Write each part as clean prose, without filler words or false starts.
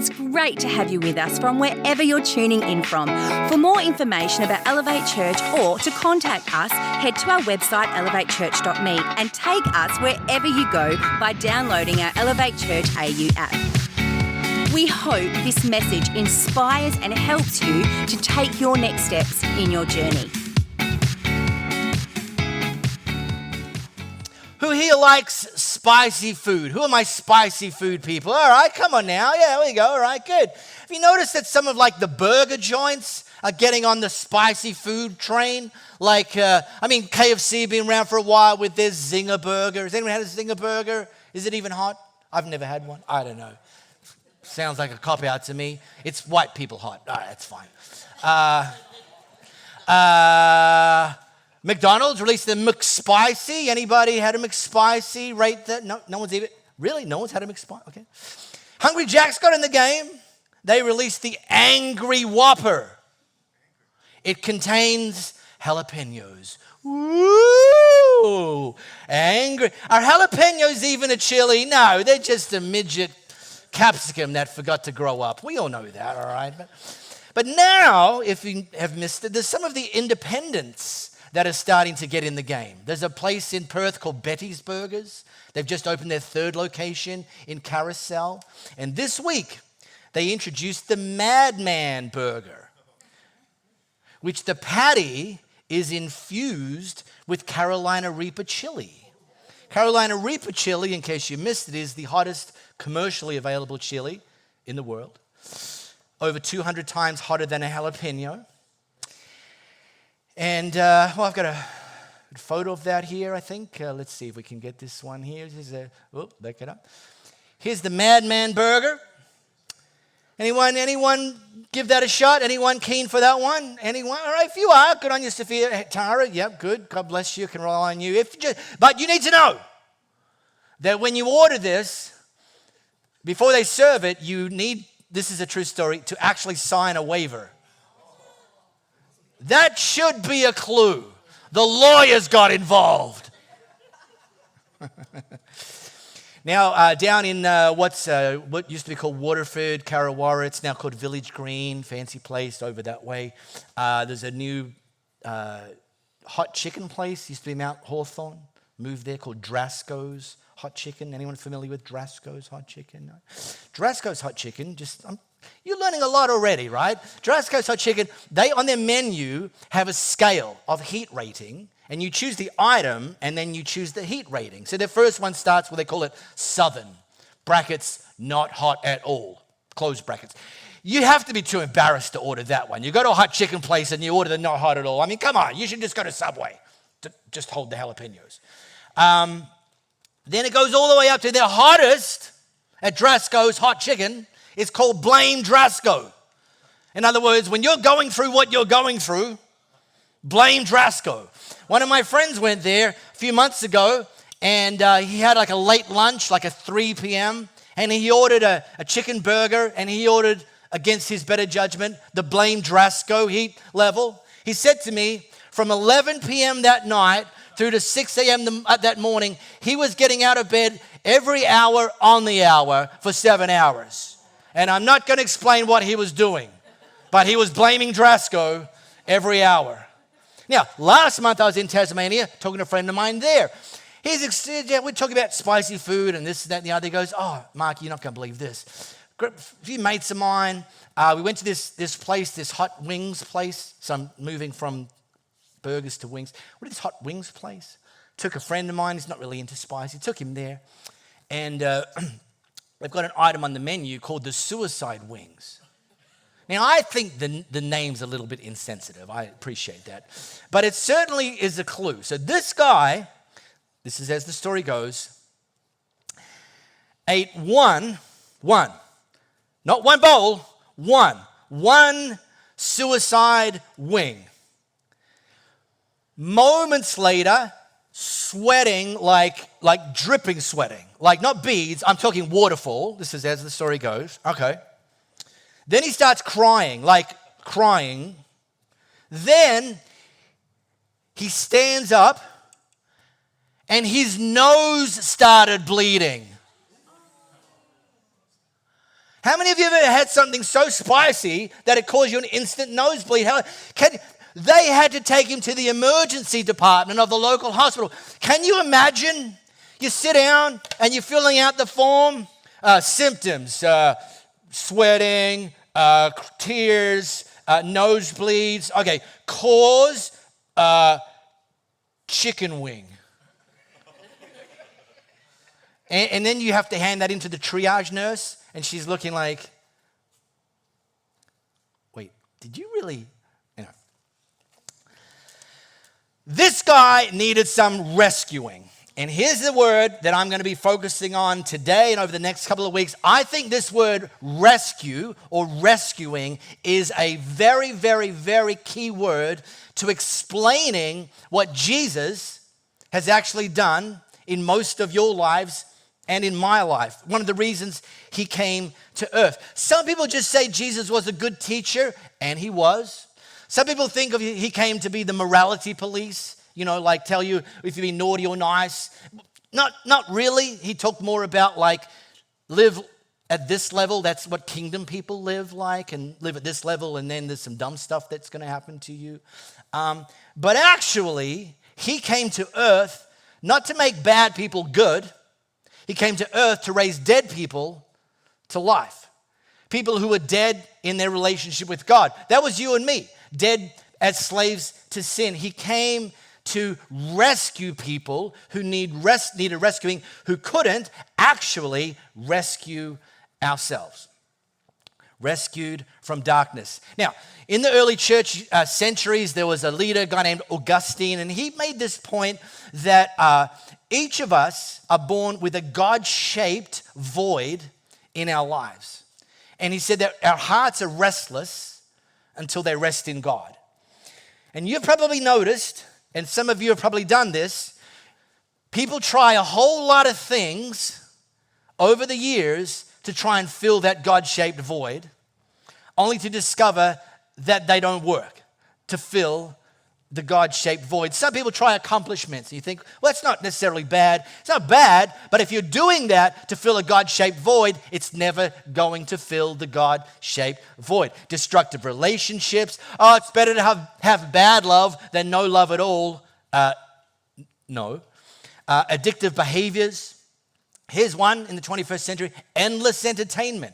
It's great to have you with us from wherever you're tuning in from. For more information about Elevate Church or to contact us, head to our website elevatechurch.me and take us wherever you go by downloading our Elevate Church AU app. We hope this message inspires and helps you to take your next steps in your journey. Who here likes spicy food? Who are my spicy food people? All right, come on now. Yeah, there we go. All right, good. Have you noticed that some of the burger joints are getting on the spicy food train? KFC been around for a while with their Zinger burger. Has anyone had a Zinger burger? Is it even hot? I've never had one. I don't know. Sounds like a cop-out to me. It's white people hot. All right, that's fine. McDonald's released the McSpicy. Anybody had a McSpicy? Rate that? No one's even. Really? No one's had a McSpicy? Okay. Hungry Jack's got in the game. They released the Angry Whopper. It contains jalapenos. Woo! Angry. Are jalapenos even a chili? No, they're just a midget capsicum that forgot to grow up. We all know that, all right? But now, if you have missed it, there's some of the independents that are starting to get in the game. There's a place in Perth called Betty's Burgers. They've just opened their third location in Carousel. And this week, they introduced the Madman Burger, which the patty is infused with Carolina Reaper chili. Carolina Reaper chili, in case you missed it, is the hottest commercially available chili in the world. Over 200 times hotter than a jalapeno. And, I've got a photo of that here, I think. Let's see if we can get this one here. Back it up. Here's the Madman Burger. Anyone give that a shot? Anyone keen for that one? Anyone? All right, if you are, good on you, Sophia. Tara, yep, good. God bless you. Can rely on you. But you need to know that when you order this, before they serve it, you need, this is a true story, to actually sign a waiver. That should be a clue. The lawyers got involved. Now, down in what used to be called Waterford, Carrawarra, it's now called Village Green, fancy place over that way. There's a new hot chicken place, used to be Mount Hawthorn, moved there, called Drasco's Hot Chicken. Anyone familiar with Drasco's Hot Chicken? No? Drasco's Hot Chicken, you're learning a lot already, right? Drasco's Hot Chicken, they on their menu have a scale of heat rating, and you choose the item, and then you choose the heat rating. So their first one starts, they call it Southern, brackets, not hot at all, close brackets. You have to be too embarrassed to order that one. You go to a hot chicken place and you order the not hot at all. I mean, come on, you should just go to Subway to just hold the jalapenos. Then it goes all the way up to their hottest at Drasco's Hot Chicken. It's called Blame Drasco. In other words, when you're going through what you're going through, blame Drasco. One of my friends went there a few months ago, and he had a late lunch, a 3 p.m., and he ordered a chicken burger, and he ordered, against his better judgment, the Blame Drasco heat level. He said to me, from 11 p.m. that night through to 6 a.m. that morning, he was getting out of bed every hour on the hour for 7 hours. And I'm not going to explain what he was doing, but he was blaming Drasco every hour. Now, last month I was in Tasmania talking to a friend of mine there. We're talking about spicy food and this, that, and the other. He goes, oh, Mark, you're not going to believe this. A few mates of mine, we went to this place, this hot wings place. So I'm moving from burgers to wings. What is this hot wings place? Took a friend of mine, he's not really into spicy, took him there. And they've got an item on the menu called the suicide wings. Now, I think the name's a little bit insensitive. I appreciate that. But it certainly is a clue. So this guy, this is as the story goes, ate one, not one bowl, one suicide wing. Moments later, sweating like dripping sweating. Not beads, I'm talking waterfall. This is as the story goes. Okay. Then he starts crying. Then he stands up and his nose started bleeding. How many of you have ever had something so spicy that it caused you an instant nosebleed? They had to take him to the emergency department of the local hospital. Can you imagine? You sit down and you're filling out the form. Symptoms, sweating, tears, nosebleeds. Okay, cause, chicken wing. And then you have to hand that into the triage nurse, and she's looking like, wait, did you really? You know. This guy needed some rescuing. And here's the word that I'm going to be focusing on today and over the next couple of weeks. I think this word rescue or rescuing is a very, very, very key word to explaining what Jesus has actually done in most of your lives and in my life. One of the reasons he came to earth. Some people just say Jesus was a good teacher, and he was. Some people think of he came to be the morality police. You know, like tell you if you've been naughty or nice. Not really. He talked more about like live at this level. That's what kingdom people live like, and live at this level, and then there's some dumb stuff that's going to happen to you. But actually, he came to earth not to make bad people good. He came to earth to raise dead people to life. People who were dead in their relationship with God. That was you and me, dead as slaves to sin. He came to rescue people who needed rescuing, who couldn't actually rescue ourselves. Rescued from darkness. Now, in the early church centuries, there was a leader, a guy named Augustine, and he made this point that each of us are born with a God-shaped void in our lives. And he said that our hearts are restless until they rest in God. And you've probably noticed, and some of you have probably done this, people try a whole lot of things over the years to try and fill that God-shaped void, only to discover that they don't work to fill the God-shaped void. Some people try accomplishments, and you think, well, that's not necessarily bad. It's not bad, but if you're doing that to fill a God-shaped void, it's never going to fill the God-shaped void. Destructive relationships. Oh, it's better to have bad love than no love at all. No. Addictive behaviors. Here's one in the 21st century, endless entertainment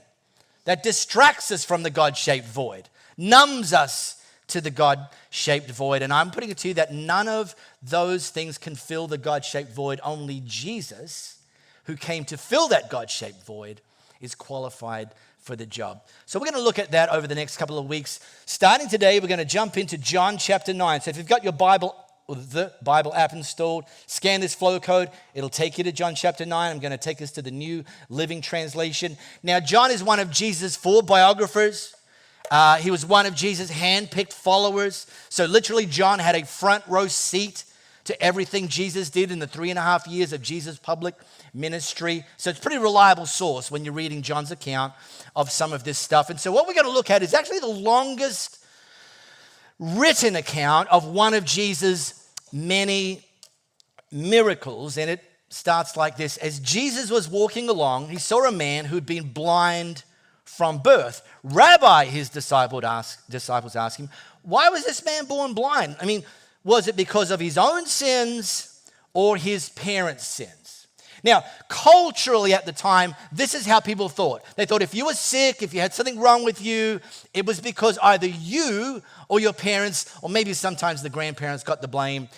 that distracts us from the God-shaped void, numbs us to the God-shaped void. And I'm putting it to you that none of those things can fill the God-shaped void. Only Jesus, who came to fill that God-shaped void, is qualified for the job. So we're going to look at that over the next couple of weeks. Starting today, we're going to jump into John chapter 9. So if you've got your Bible or the Bible app installed, scan this flow code. It'll take you to John chapter 9. I'm going to take us to the New Living Translation. Now, John is one of Jesus' 4 biographers. He was one of Jesus' hand-picked followers. So literally, John had a front row seat to everything Jesus did in the 3.5 years of Jesus' public ministry. So it's a pretty reliable source when you're reading John's account of some of this stuff. And so what we're going to look at is actually the longest written account of one of Jesus' many miracles. And it starts like this. As Jesus was walking along, he saw a man who'd been blind from birth. Rabbi, his disciples asked him, why was this man born blind? I mean, was it because of his own sins or his parents' sins? Now, culturally at the time, this is how people thought. They thought if you were sick, if you had something wrong with you, it was because either you or your parents, or maybe sometimes the grandparents got the blame,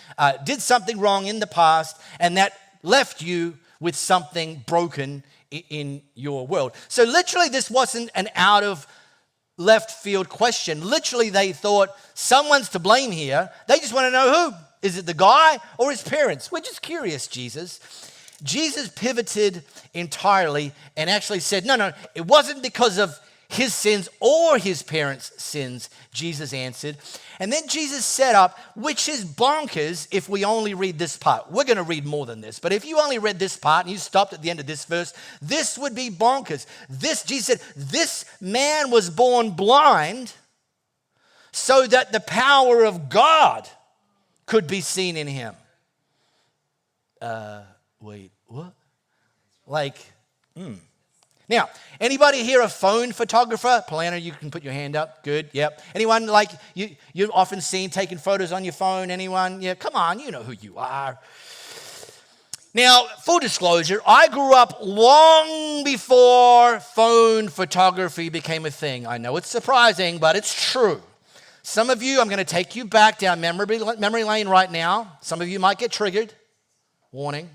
did something wrong in the past, and that left you with something broken in your world. So literally, this wasn't an out of left field question. Literally, they thought someone's to blame here. They just want to know who. Is it the guy or his parents? We're just curious, Jesus. Jesus pivoted entirely and actually said, no, it wasn't because of his sins or his parents' sins, Jesus answered. And then Jesus set up, which is bonkers if we only read this part. We're going to read more than this, but if you only read this part and you stopped at the end of this verse, this would be bonkers. Jesus said, this man was born blind so that the power of God could be seen in him. Wait, what? Now, anybody here a phone photographer? Polana, you can put your hand up. Good, yep. Anyone like, you're often seen taking photos on your phone? Anyone? Yeah, come on, you know who you are. Now, full disclosure, I grew up long before phone photography became a thing. I know it's surprising, but it's true. Some of you, I'm going to take you back down memory lane right now. Some of you might get triggered. Warning.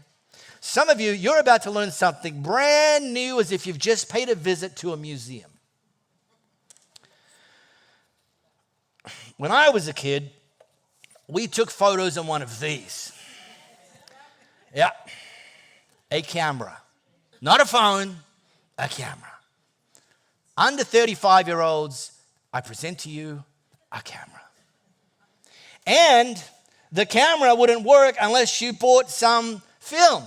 Some of you, you're about to learn something brand new as if you've just paid a visit to a museum. When I was a kid, we took photos on one of these. Yeah, a camera. Not a phone, a camera. Under 35-year-olds, I present to you a camera. And the camera wouldn't work unless you bought some film,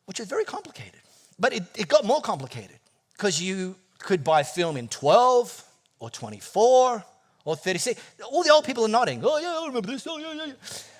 which is very complicated. But it got more complicated because you could buy film in 12 or 24 or 36. All the old people are nodding. Oh, yeah, I remember this. Oh, yeah, yeah.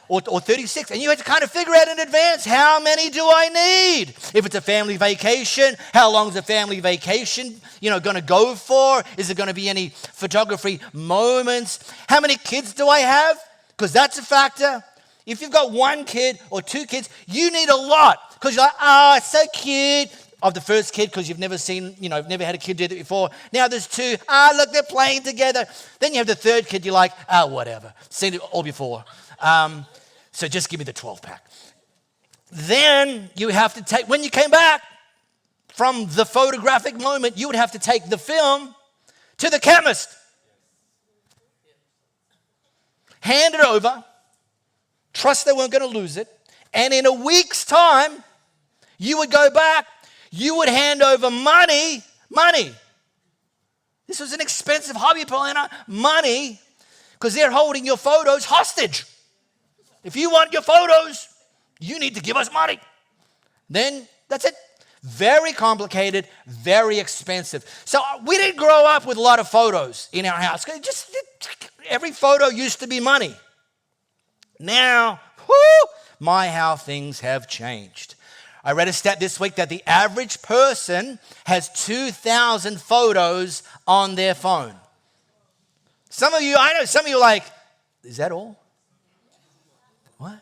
Or 36. And you had to kind of figure out in advance, how many do I need? If it's a family vacation, how long is a family vacation, going to go for? Is there going to be any photography moments? How many kids do I have? Because that's a factor. If you've got one kid or two kids, you need a lot. Because you're like, it's so cute. Of the first kid, because you've never seen, you've never had a kid do that before. Now there's two. Look, they're playing together. Then you have the third kid. You're like, whatever. Seen it all before. So just give me the 12-pack. Then you have to take, when you came back from the photographic moment, you would have to take the film to the chemist. Hand it over. Trust they weren't going to lose it. And in a week's time, you would go back. You would hand over money. This was an expensive hobby, Paulina. Money, because they're holding your photos hostage. If you want your photos, you need to give us money. Then that's it. Very complicated, very expensive. So we didn't grow up with a lot of photos in our house. Every photo used to be money. Now, how things have changed. I read a stat this week that the average person has 2,000 photos on their phone. I know some of you are like, is that all? What?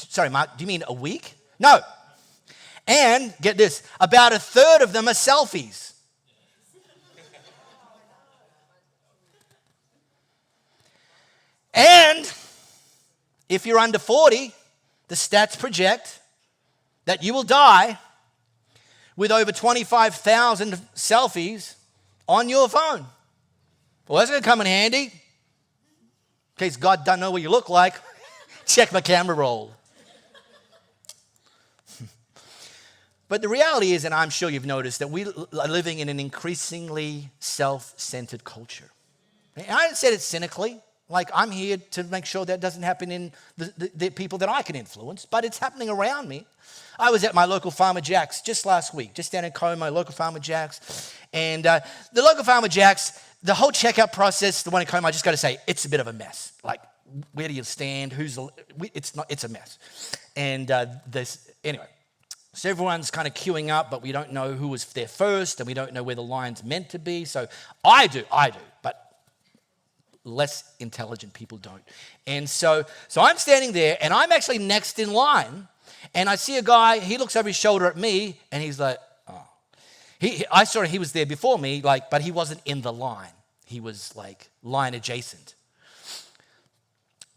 Sorry, Mark, do you mean a week? No. And get this, about a third of them are selfies. And if you're under 40, the stats project that you will die with over 25,000 selfies on your phone. Well, that's going to come in handy. In case God doesn't know what you look like, check my camera roll. But the reality is, and I'm sure you've noticed, that we are living in an increasingly self-centered culture. And I haven't said it cynically. Like, I'm here to make sure that doesn't happen in the people that I can influence, but it's happening around me. I was at my local Farmer Jack's just last week, just down in Como, local Farmer Jack's. And the local Farmer Jack's, the whole checkout process, the one in Como, I just got to say, it's a bit of a mess. Like, where do you stand? It's a mess. And anyway, so everyone's kind of queuing up, but we don't know who was there first, and we don't know where the line's meant to be. So I do, but less intelligent people don't. And so I'm standing there, and I'm actually next in line, and I see a guy, he looks over his shoulder at me, and he's like, oh. I saw he was there before me, but he wasn't in the line. He was like line adjacent.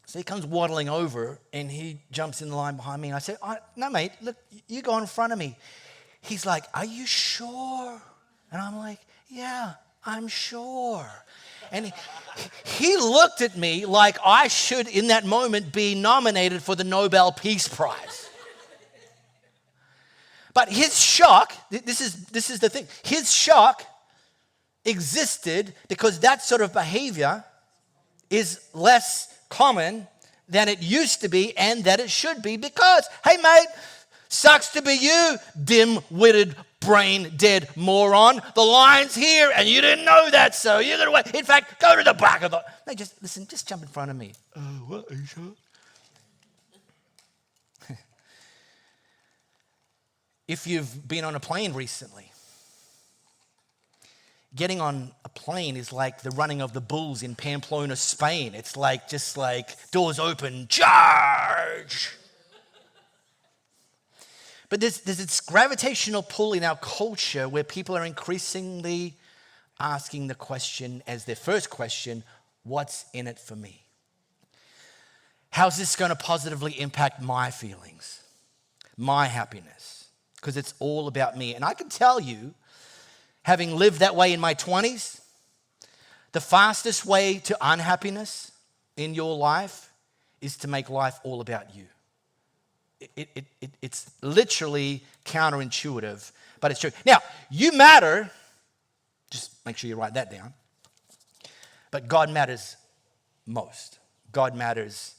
So he comes waddling over, and he jumps in the line behind me, and I say, no, mate, look, you go in front of me. He's like, are you sure? And I'm like, yeah, I'm sure. And he looked at me like I should, in that moment, be nominated for the Nobel Peace Prize. But his shock, this is the thing, his shock existed because that sort of behavior is less common than it used to be and that it should be because, hey, mate, sucks to be you, dim-witted, brain-dead moron. The line's here, and you didn't know that, so you're going to wait. In fact, go to the back of the... No, just jump in front of me. What, are you sure? If you've been on a plane recently, getting on a plane is like the running of the bulls in Pamplona, Spain. It's like just like doors open, charge. But there's this gravitational pull in our culture where people are increasingly asking the question as their first question, what's in it for me? How's this going to positively impact my feelings, my happiness? Because it's all about me. And I can tell you, having lived that way in my 20s, the fastest way to unhappiness in your life is to make life all about you. It's literally counterintuitive, but it's true. Now, you matter. Just make sure you write that down. But God matters most. God matters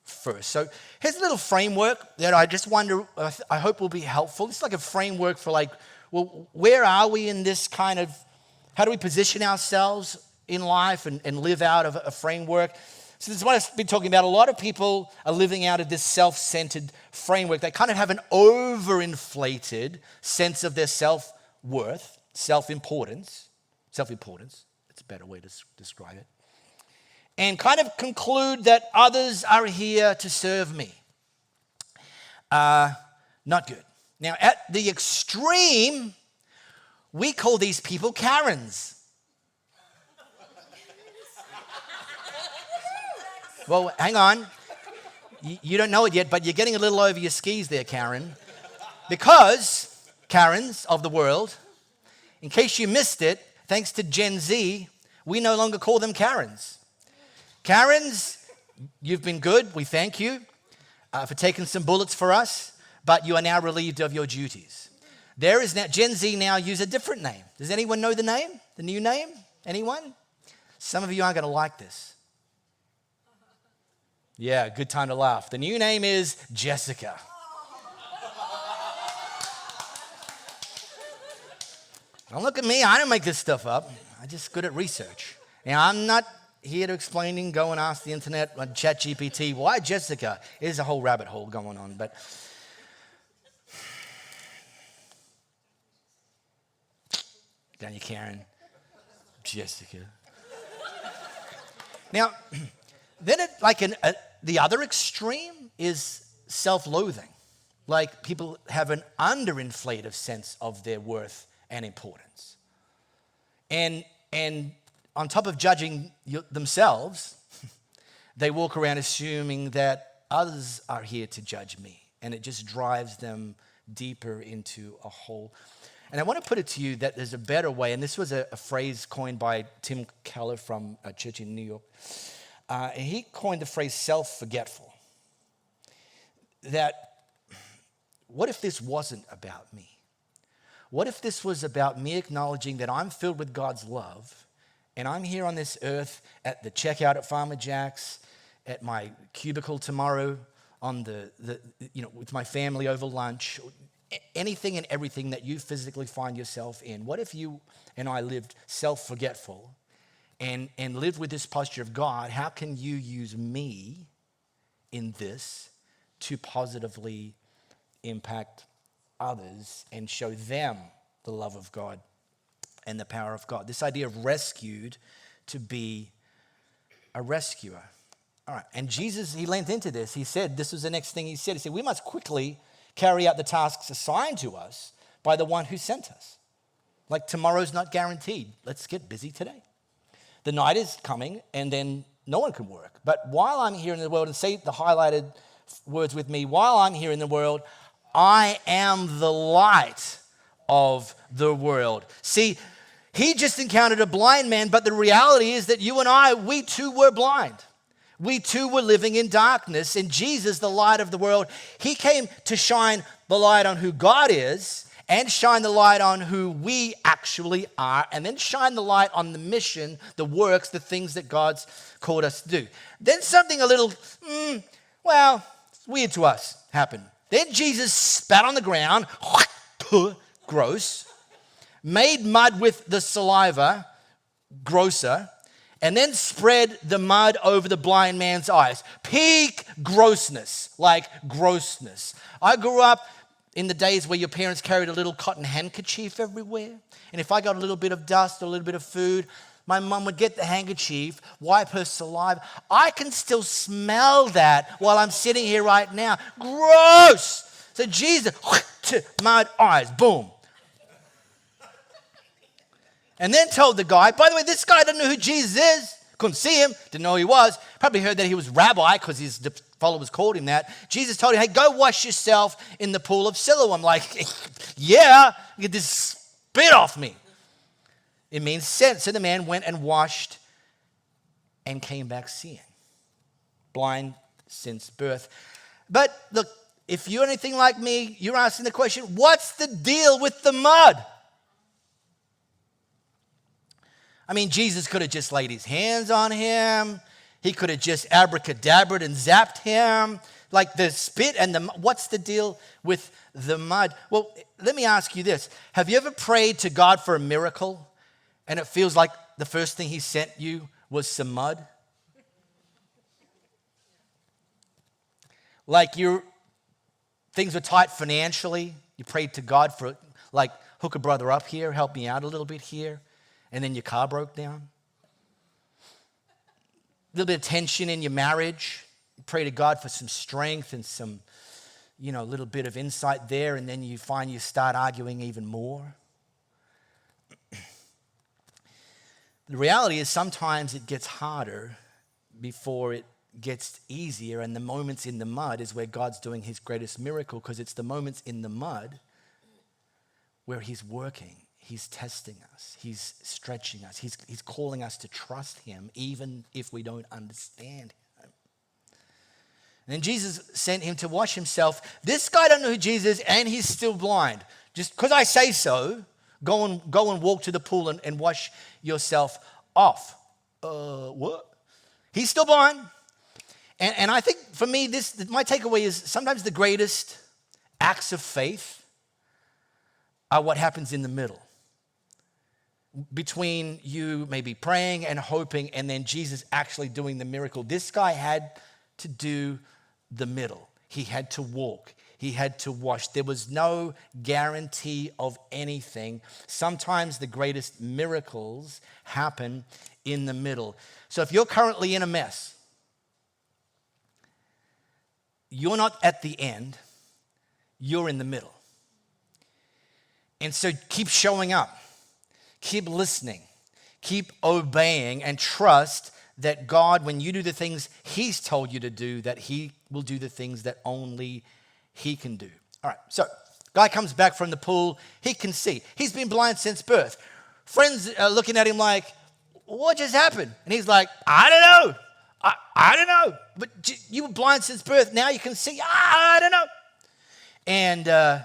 first. So here's a little framework that I just wonder, I hope will be helpful. It's like a framework for like, well, where are we in this kind of, how do we position ourselves in life and live out of a framework? So this is what I've been talking about. A lot of people are living out of this self-centered framework. They kind of have an overinflated sense of their self-worth, self-importance. Self-importance, it's a better way to describe it. And kind of conclude that others are here to serve me. Not good. Now, at the extreme, we call these people Karens. Well, hang on. You don't know it yet, but you're getting a little over your skis there, Karen. Because, Karens of the world, in case you missed it, thanks to Gen Z, we no longer call them Karens. Karens, you've been good. We thank you for taking some bullets for us, but you are now relieved of your duties. There is now, Gen Z now use a different name. Does anyone know the name? The new name? Anyone? Some of you aren't going to like this. Yeah, good time to laugh. The new name is Jessica. Don't look at me. I don't make this stuff up. I'm just good at research. Now, I'm not here to explaining, go and ask the internet on ChatGPT, why Jessica? There's a whole rabbit hole going on. But down you, Karen. Jessica. Now, then the other extreme is self-loathing. Like people have an underinflated sense of their worth and importance. And on top of judging themselves, they walk around assuming that others are here to judge me. And it just drives them deeper into a hole. And I want to put it to you that there's a better way, and this was a phrase coined by Tim Keller from a church in New York. And he coined the phrase self-forgetful. That, what if this wasn't about me? What if this was about me acknowledging that I'm filled with God's love and I'm here on this earth at the checkout at Farmer Jack's, at my cubicle tomorrow, on with my family over lunch, anything and everything that you physically find yourself in. What if you and I lived self-forgetful and lived with this posture of God? How can you use me in this to positively impact others and show them the love of God and the power of God? This idea of rescued to be a rescuer. All right, and Jesus, he leaned into this. He said, this was the next thing he said. He said, we must quickly carry out the tasks assigned to us by the one who sent us. Like tomorrow's not guaranteed. Let's get busy today. The night is coming and then no one can work. But while I'm here in the world, and say the highlighted words with me, while I'm here in the world, I am the light of the world. See, he just encountered a blind man, but the reality is that you and I, we too were blind. We too were living in darkness, and Jesus, the light of the world, he came to shine the light on who God is and shine the light on who we actually are, and then shine the light on the mission, the works, the things that God's called us to do. Then something a little, it's weird to us happened. Then Jesus spat on the ground, gross, made mud with the saliva, grosser, and then spread the mud over the blind man's eyes. Peak grossness, like grossness. I grew up in the days where your parents carried a little cotton handkerchief everywhere? And if I got a little bit of dust or a little bit of food, my mum would get the handkerchief, wipe her saliva. I can still smell that while I'm sitting here right now. Gross! So Jesus, mud, eyes, boom. And then told the guy, by the way, this guy didn't know who Jesus is. Couldn't see him, didn't know who he was. Probably heard that he was rabbi because his followers called him that. Jesus told him, hey, go wash yourself in the pool of Siloam. Like, yeah, get this spit off me. It means sent. So the man went and washed and came back seeing. Blind since birth. But look, if you're anything like me, you're asking the question, what's the deal with the mud? I mean, Jesus could have just laid his hands on him. He could have just abracadabraed and zapped him. Like the spit and the mud. What's the deal with the mud? Well, let me ask you this. Have you ever prayed to God for a miracle and it feels like the first thing he sent you was some mud? Like things were tight financially. You prayed to God for, like, hook a brother up here, help me out a little bit here. And then your car broke down. A little bit of tension in your marriage. You pray to God for some strength and some, little bit of insight there. And then you find you start arguing even more. The reality is sometimes it gets harder before it gets easier. And the moments in the mud is where God's doing his greatest miracle, because it's the moments in the mud where he's working. He's testing us. He's stretching us. He's calling us to trust him even if we don't understand him. And then Jesus sent him to wash himself. This guy don't know who Jesus is and he's still blind. Just because I say so, go and walk to the pool and wash yourself off. What? He's still blind. And I think for me, my takeaway is sometimes the greatest acts of faith are what happens in the middle. Between you maybe praying and hoping and then Jesus actually doing the miracle. This guy had to do the middle. He had to walk. He had to wash. There was no guarantee of anything. Sometimes the greatest miracles happen in the middle. So if you're currently in a mess, you're not at the end, you're in the middle. And so keep showing up. Keep listening, keep obeying, and trust that God, when you do the things he's told you to do, that he will do the things that only he can do. All right, so guy comes back from the pool. He can see. He's been blind since birth. Friends are looking at him like, what just happened? And he's like, I don't know. I don't know. But you were blind since birth. Now you can see. I don't know. And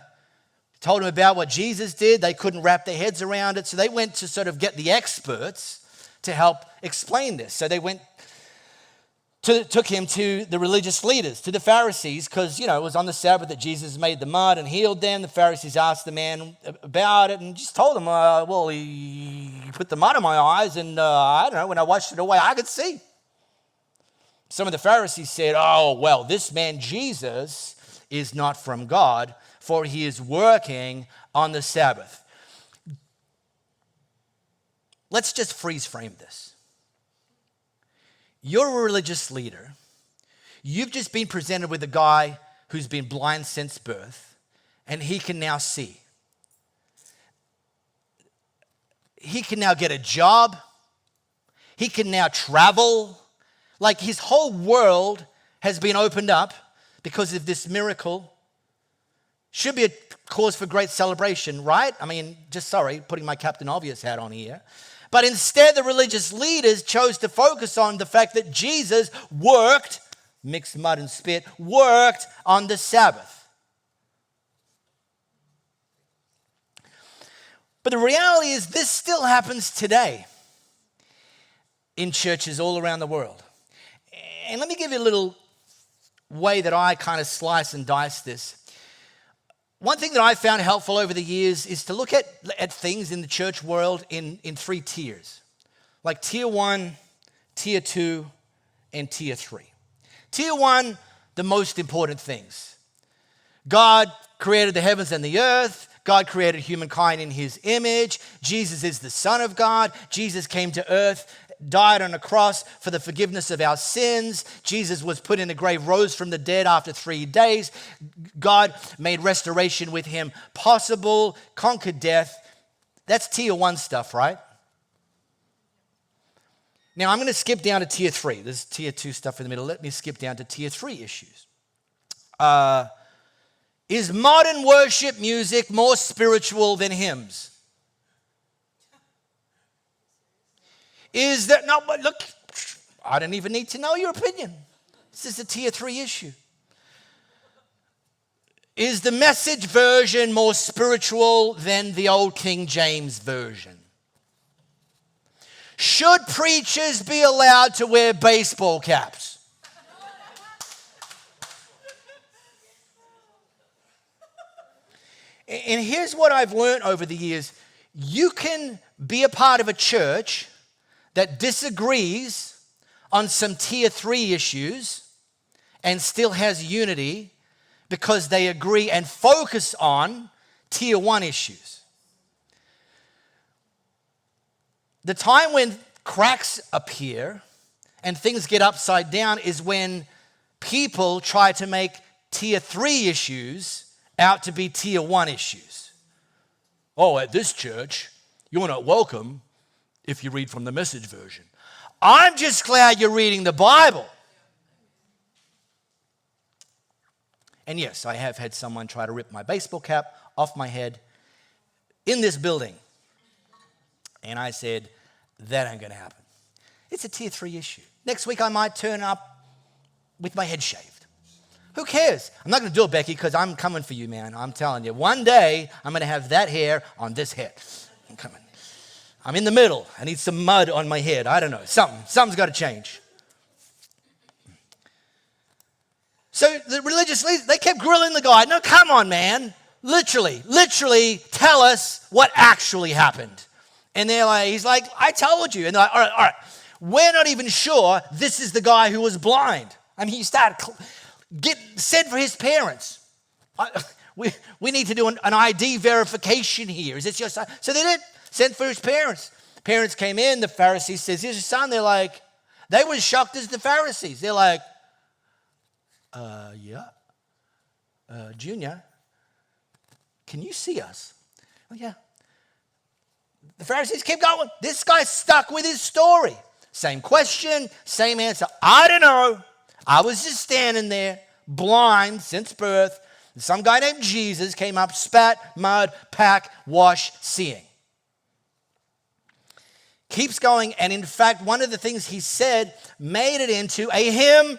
told him about what Jesus did. They couldn't wrap their heads around it. So they went to sort of get the experts to help explain this. So they took him to the religious leaders, to the Pharisees, because, it was on the Sabbath that Jesus made the mud and healed them. The Pharisees asked the man about it and just told him, well, he put the mud in my eyes and I don't know, when I washed it away, I could see. Some of the Pharisees said, oh, well, this man Jesus is not from God, for he is working on the Sabbath. Let's just freeze frame this. You're a religious leader. You've just been presented with a guy who's been blind since birth, and he can now see. He can now get a job. He can now travel. Like his whole world has been opened up because of this miracle. Should be a cause for great celebration, right? I mean, putting my Captain Obvious hat on here. But instead, the religious leaders chose to focus on the fact that Jesus worked, mixed mud and spit, worked on the Sabbath. But the reality is this still happens today in churches all around the world. And let me give you a little way that I kind of slice and dice this. One thing that I found helpful over the years is to look at things in the church world in 3 tiers. Like tier 1, tier 2, and tier 3. Tier 1, the most important things. God created the heavens and the earth. God created humankind in his image. Jesus is the Son of God. Jesus came to earth, died on a cross for the forgiveness of our sins. Jesus was put in the grave, rose from the dead after 3 days. God made restoration with him possible, conquered death. That's tier 1 stuff, right? Now I'm going to skip down to tier 3. There's tier 2 stuff in the middle. Let me skip down to tier 3 issues. Is modern worship music more spiritual than hymns? Is that not? Look, I don't even need to know your opinion. This is a tier 3 issue. Is the Message version more spiritual than the old King James version? Should preachers be allowed to wear baseball caps? And here's what I've learned over the years. You can be a part of a church that disagrees on some tier 3 issues and still has unity because they agree and focus on tier 1 issues. The time when cracks appear and things get upside down is when people try to make tier 3 issues out to be tier 1 issues. Oh, at this church, you're not welcome if you read from the Message version. I'm just glad you're reading the Bible. And yes, I have had someone try to rip my baseball cap off my head in this building. And I said, that ain't going to happen. It's a tier 3 issue. Next week I might turn up with my head shaved. Who cares? I'm not going to do it, Becky, because I'm coming for you, man. I'm telling you. One day, I'm going to have that hair on this head. I'm coming. I'm in the middle. I need some mud on my head. I don't know. Something's got to change. So the religious leaders, they kept grilling the guy. No, come on, man. Literally, tell us what actually happened. And he's like, I told you. And they're like, all right. We're not even sure this is the guy who was blind. I mean, he started... Send for his parents. We need to do an ID verification here. Is this your son? So they did. Sent for his parents. Parents came in. The Pharisees says, here's your son. They're like, they were as shocked as the Pharisees. They're like, yeah. Junior, can you see us? Oh, yeah. The Pharisees keep going. This guy's stuck with his story. Same question, same answer. I don't know. I was just standing there, blind since birth. Some guy named Jesus came up, spat, mud, pack, wash, seeing. Keeps going, and in fact, one of the things he said made it into a hymn,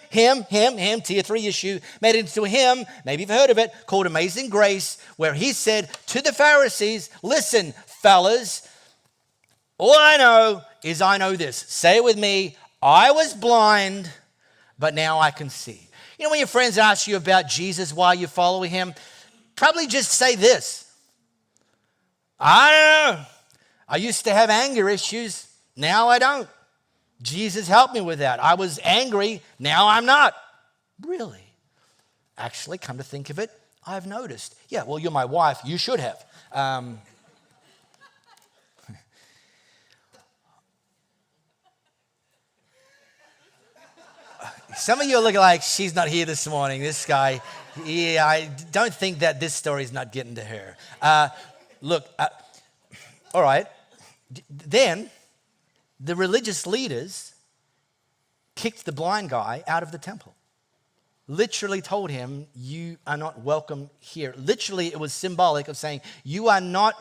tier 3 issue, made it into a hymn, maybe you've heard of it, called Amazing Grace, where he said to the Pharisees, listen, fellas, all I know is I know this. Say it with me, I was blind, but now I can see. You know, when your friends ask you about Jesus, why you follow him, probably just say this. I don't know. I used to have anger issues. Now I don't. Jesus helped me with that. I was angry. Now I'm not. Really? Actually, come to think of it, I've noticed. Yeah, well, you're my wife. You should have. Some of you are looking like, she's not here this morning. This guy, yeah, I don't think that this story is not getting to her. All right. Then the religious leaders kicked the blind guy out of the temple. Literally told him, you are not welcome here. Literally, it was symbolic of saying, you are not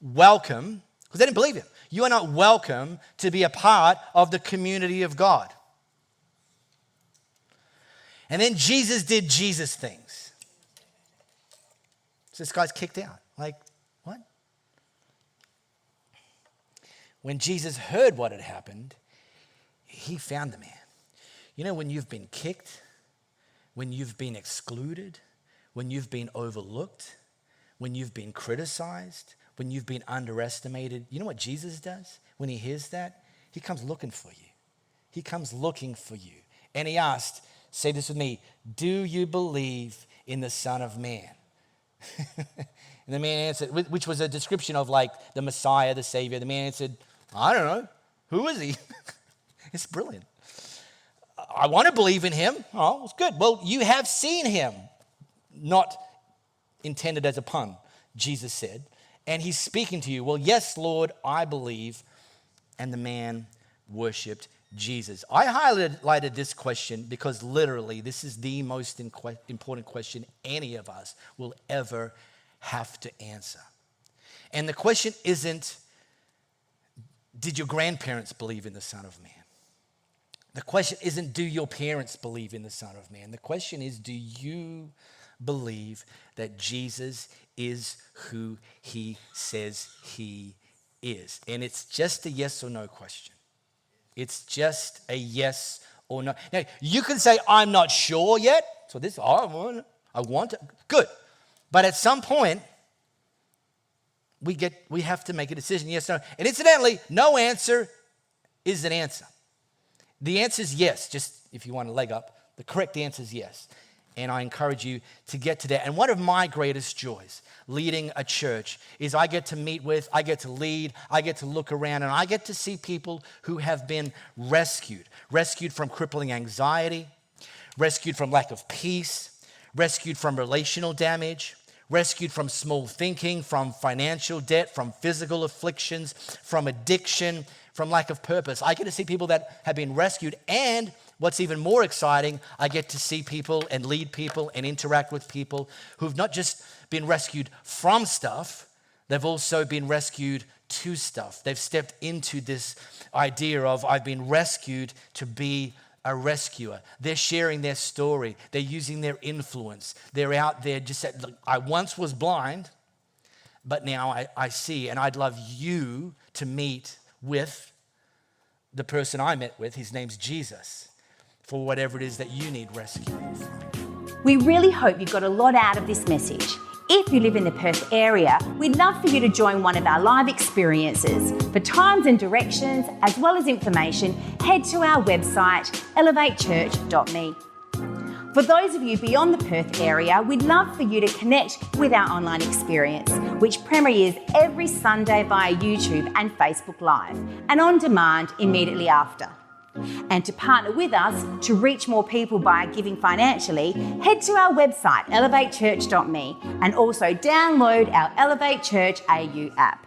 welcome, because they didn't believe him. You are not welcome to be a part of the community of God. And then Jesus did Jesus things. So this guy's kicked out. Like, what? When Jesus heard what had happened, he found the man. You know, when you've been kicked, when you've been excluded, when you've been overlooked, when you've been criticized, when you've been underestimated, you know what Jesus does when he hears that? He comes looking for you. He comes looking for you. And he asked, say this with me, do you believe in the Son of Man? And the man answered, which was a description of like the Messiah, the Savior. The man answered, I don't know. Who is he? It's brilliant. I want to believe in him. Oh, it's good. Well, you have seen him. Not intended as a pun, Jesus said. And he's speaking to you. Well, yes, Lord, I believe. And the man worshipped Jesus. I highlighted this question because literally this is the most important question any of us will ever have to answer. And the question isn't, did your grandparents believe in the Son of Man? The question isn't, do your parents believe in the Son of Man? The question is, do you believe that Jesus is who he says he is? And it's just a yes or no question. It's just a yes or no. Now, you can say, I'm not sure yet. So this, I want to. Good. But at some point, we have to make a decision, yes or no. And incidentally, no answer is an answer. The answer is yes, just if you want a leg up. The correct answer is yes. And I encourage you to get to that. And one of my greatest joys leading a church is I get to meet with, I get to lead, I get to look around, and I get to see people who have been rescued from crippling anxiety, rescued from lack of peace, rescued from relational damage, rescued from small thinking, from financial debt, from physical afflictions, from addiction, from lack of purpose. I get to see people that have been rescued, and what's even more exciting, I get to see people and lead people and interact with people who've not just been rescued from stuff, they've also been rescued to stuff. They've stepped into this idea of, I've been rescued to be a rescuer. They're sharing their story. They're using their influence. They're out there just saying, look, I once was blind, but now I see, and I'd love you to meet with the person I met with. His name's Jesus, for whatever it is that you need rescuing from. We really hope you got a lot out of this message. If you live in the Perth area, we'd love for you to join one of our live experiences. For times and directions, as well as information, head to our website, elevatechurch.me. For those of you beyond the Perth area, we'd love for you to connect with our online experience, which premieres every Sunday via YouTube and Facebook Live, and on demand immediately after. And to partner with us to reach more people by giving financially, head to our website, elevatechurch.me, and also download our Elevate Church AU app.